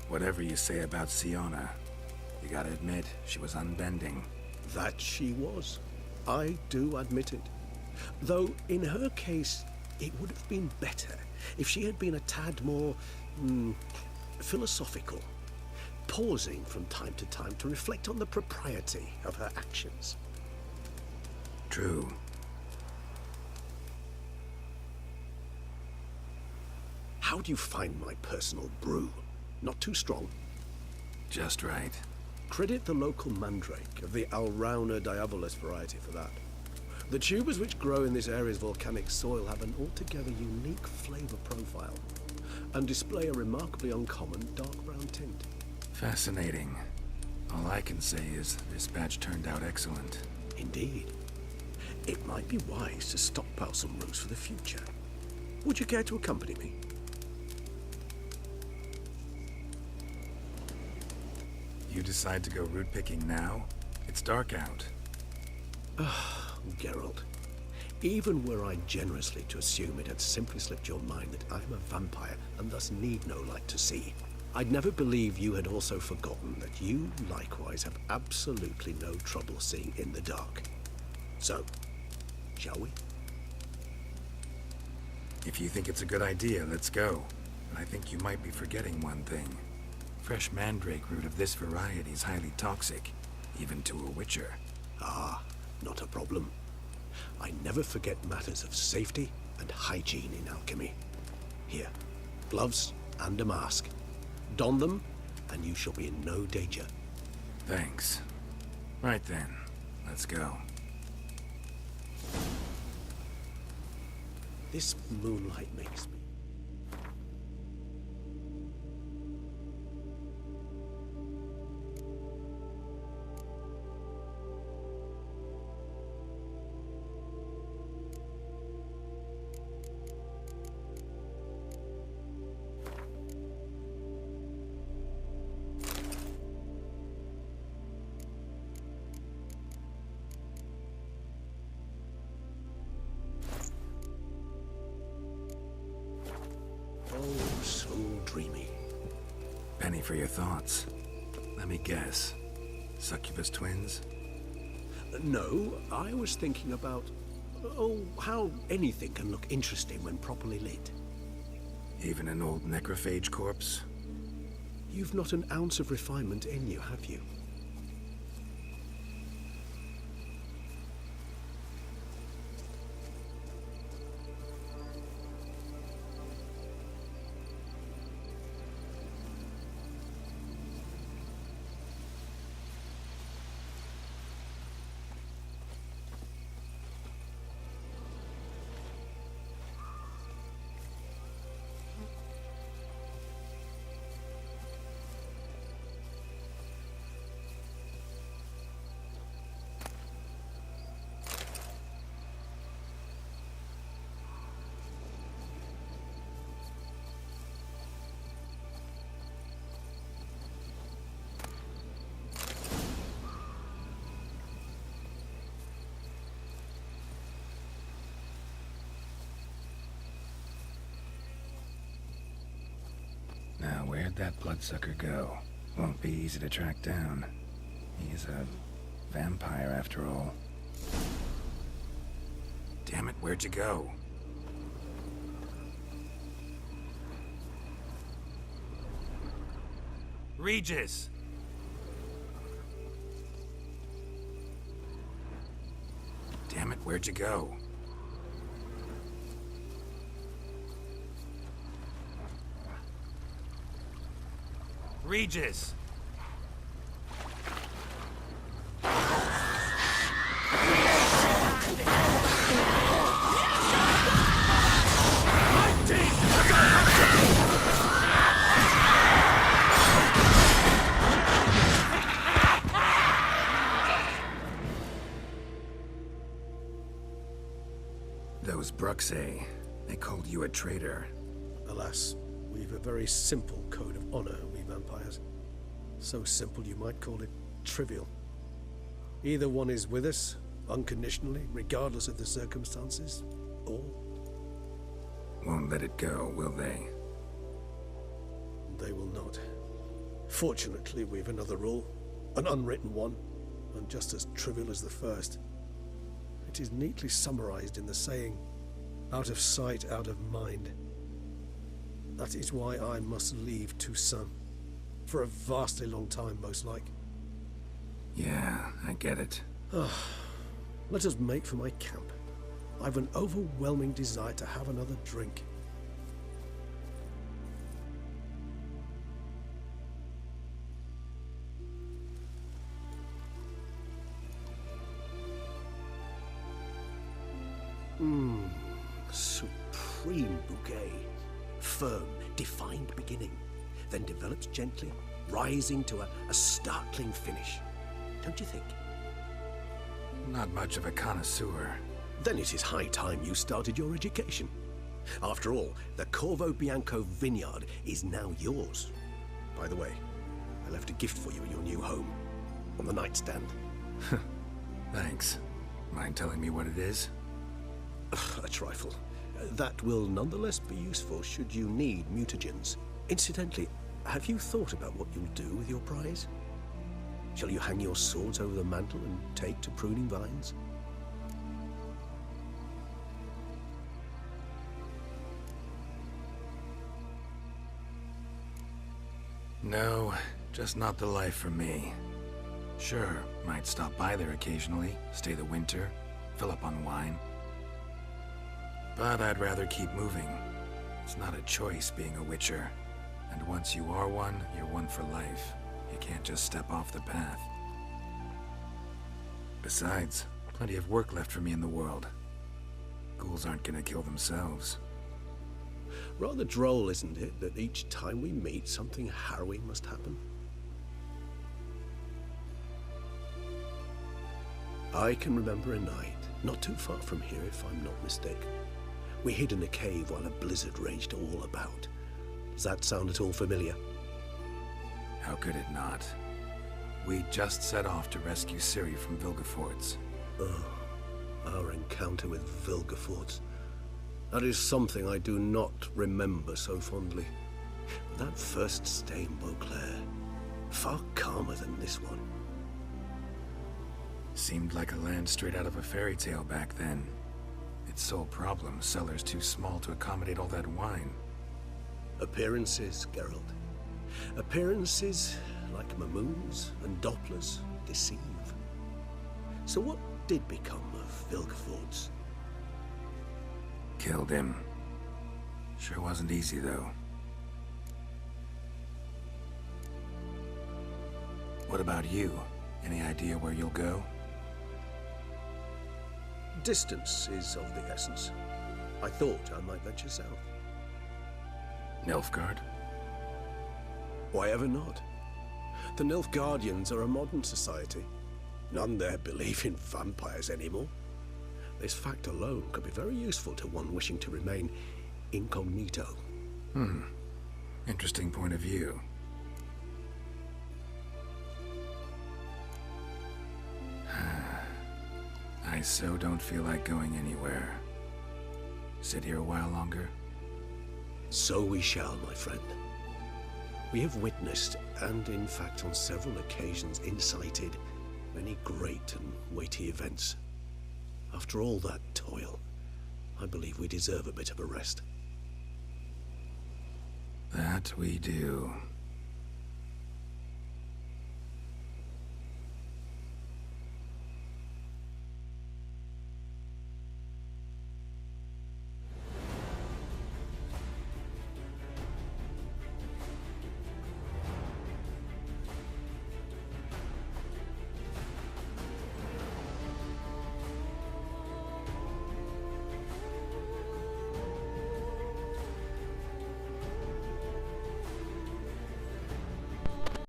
Whatever you say about Siona, you gotta admit, she was unbending. That she was. I do admit it. Though, in her case, it would have been better if she had been a tad more, philosophical, pausing from time to time to reflect on the propriety of her actions. True. How do you find my personal brew? Not too strong? Just right. Credit the local mandrake of the Alrauna diabolus variety for that. The tubers which grow in this area's volcanic soil have an altogether unique flavor profile and display a remarkably uncommon dark brown tint. Fascinating. All I can say is this batch turned out excellent. Indeed. It might be wise to stockpile some roots for the future. Would you care to accompany me? You decide to go root picking now? It's dark out. Geralt, even were I generously to assume it had simply slipped your mind that I am a vampire and thus need no light to see, I'd never believe you had also forgotten that you likewise have absolutely no trouble seeing in the dark. So, shall we? If you think it's a good idea, let's go. But I think you might be forgetting one thing. Fresh mandrake root of this variety is highly toxic, even to a witcher. Ah, not a problem. I never forget matters of safety and hygiene in alchemy. Here, gloves and a mask. Don them, and you shall be in no danger. Thanks. Right then, let's go. This moonlight makes me... Oh, so dreamy. Penny for your thoughts. Let me guess. Succubus twins? No, I was thinking about... how anything can look interesting when properly lit. Even an old necrophage corpse? You've not an ounce of refinement in you, have you? Now, where'd that bloodsucker go? Won't be easy to track down. He's a vampire after all. Damn it, where'd you go? Regis! Damn it, where'd you go? Regis! Those Bruxae, they called you a traitor. Alas, we've a very simple code of honor, we vampires. So simple you might call it trivial. Either one is with us, unconditionally, regardless of the circumstances, or... Won't let it go, will they? they will not. Fortunately, we've another rule, an unwritten one, and just as trivial as the first. It is neatly summarized in the saying, out of sight, out of mind. That is why I must leave Toussaint. For a vastly long time, most like. Yeah, I get it. Let us make for my camp. I've an overwhelming desire to have another drink. Supreme bouquet. Firm, defined beginning, then develops gently, rising to a startling finish. Don't you think? Not much of a connoisseur. Then it is high time you started your education. After all, the Corvo Bianco vineyard is now yours. By the way, I left a gift for you in your new home, on the nightstand. Thanks. Mind telling me what it is? A trifle. That will nonetheless be useful should you need mutagens. Incidentally, have you thought about what you'll do with your prize? Shall you hang your swords over the mantle and take to pruning vines? No, just not the life for me. Sure, might stop by there occasionally, stay the winter, fill up on wine. But I'd rather keep moving. It's not a choice being a witcher. And once you are one, you're one for life. You can't just step off the path. Besides, plenty of work left for me in the world. Ghouls aren't gonna kill themselves. Rather droll, isn't it, that each time we meet, something harrowing must happen? I can remember a night, not too far from here if I'm not mistaken. We hid in a cave while a blizzard raged all about. Does that sound at all familiar? How could it not? We just set off to rescue Ciri from Vilgefortz. Oh, our encounter with Vilgefortz. That is something I do not remember so fondly. That first stay in Beauclair, far calmer than this one. Seemed like a land straight out of a fairy tale back then. Its sole problem, cellars too small to accommodate all that wine. Appearances, Geralt. Appearances, like Mamoons and Dopplers, deceive. So what did become of Vilgefortz? Killed him. Sure wasn't easy, though. What about you? Any idea where you'll go? Distance is of the essence. I thought I might venture south. Nilfgaard? Why ever not? The Nilfgaardians are a modern society. None there believe in vampires anymore. This fact alone could be very useful to one wishing to remain incognito. Interesting point of view. I so don't feel like going anywhere. Sit here a while longer? So we shall, my friend. We have witnessed, and in fact on several occasions incited, many great and weighty events. After all that toil, I believe we deserve a bit of a rest. That we do.